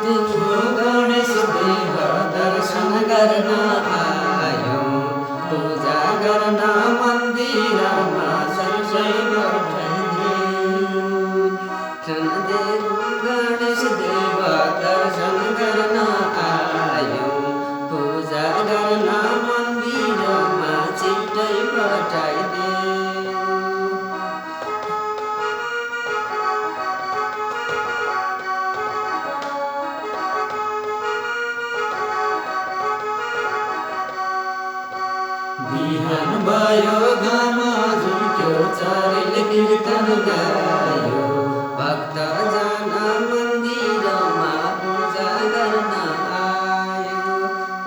तिम्रो गणेश देव दर्शन गर्न आयो पूजा गर्न मन्दिरमा सबै देव गणेश देव दर्शन गर्न आयो पूजा गर्न मन्दिरमा छिट्टै पठाइदेऊ। बिहान भयो घाम झुल्क्यो चरेले कीर्तन गायो भक्तजन मन्दिरमा पूजा गर्न आयो।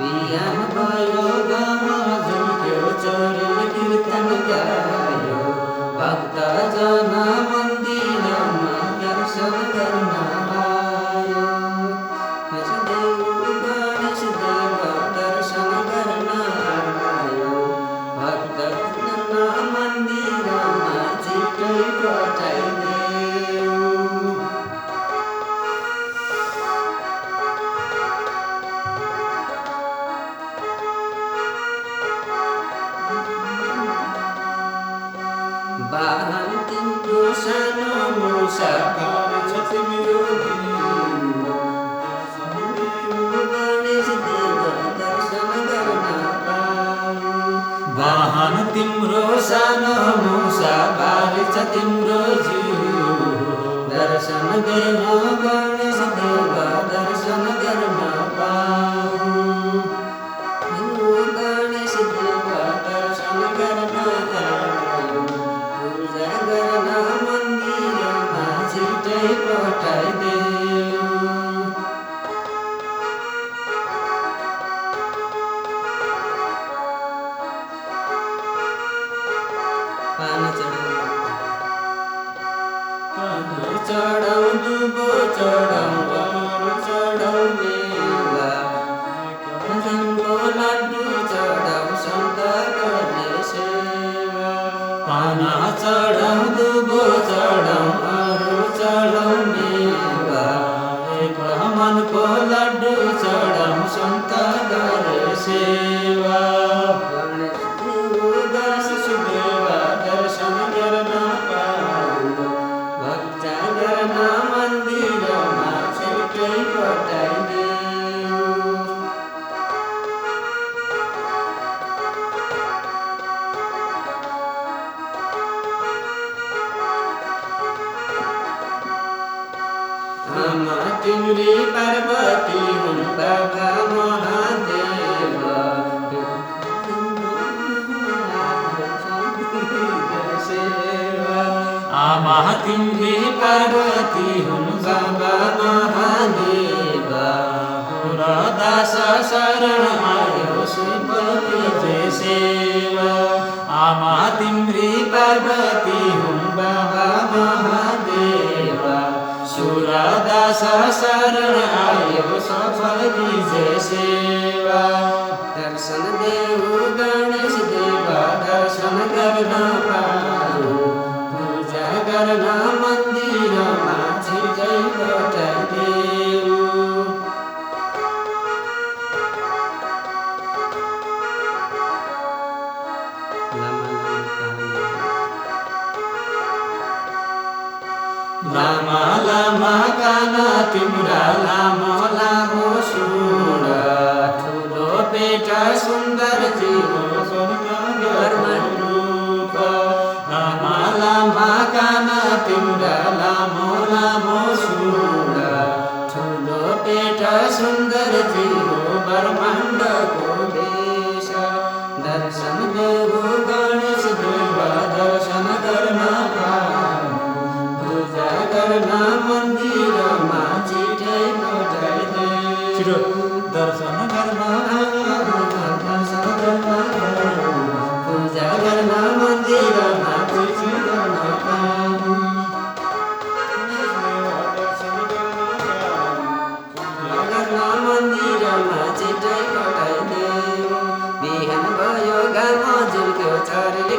बिहान भयो घाम झुल्क्यो चरेले कीर्तन गायो भक्तजन मन्दिरमा दर्शन गर्न आयो। गणेश देव दर्शन गर्न मन्दिरमा छिट्टै पठाइदेऊ। वाहन तिम्रो सानो मुसा छ तिम्रो गणेश देव दर्शन गर्न पाऊ। वाहन तिम्रो सानो मुसा बारी छ तिम्रो जिउ दर्शन गर्न गणेश देव दर्शन गर्न पाऊ। गणेश देव दर्शन गर्न आयो पूजा गर्न मन्दिरमा छिट्टै पठाइदेऊ। पान चढाऊ दुबो चढाऊ अरू चढाऊ मेवा रङको लड्डु चढाऊ सन्त गर्ने सेवा। पान चढाऊ दुबो चढाऊ अरू चढाऊ मेवा एक मनको लड्डु चढाऊ सन्त गर्ने सेवा। दर्शन गर्न पाऊ भक्ता गर्न मन्दिरमा छिट्टै पठाइदेऊ। आमा तिम्री पार्वती हुन् बाबा महादेव आमा तिम्री पार्वती हुन् बाबा महादेव दास शरण आयो सुपति जय सेवा। आमा तिम्री पार्वती हुन् बाबा महादेव सुरदास शरण आयो सुपति जय सेवा। दर्शन देऊ गणेश देव दर्शन गर्न पाऊ पूजा गर्न मन्दिरमा छिट्टै पठाइदेऊ। लामा लामा कान तिम्रा लामो लामो सुँड ठुलो पेट सुन्दर जीवो रूप। लामा लामा कान तिम्रा लामो लामो सुँड ठुलो पेट सुन्दर जीवो ब्रह्माण्डको देश। दर्शन देऊ गणेश देव दर्शन गर्न पाऊ पूजा गर्न मन्दिरमा छिट्टै पठाइदेऊ। दर्शन गर्न पूजा गर्न मन्दिरमा छिट्टै गर्न पाऊ। मन्दिरमा छिट्टै पठाइदेऊ। बिहान भयो घाम झुल्क्यो चरेले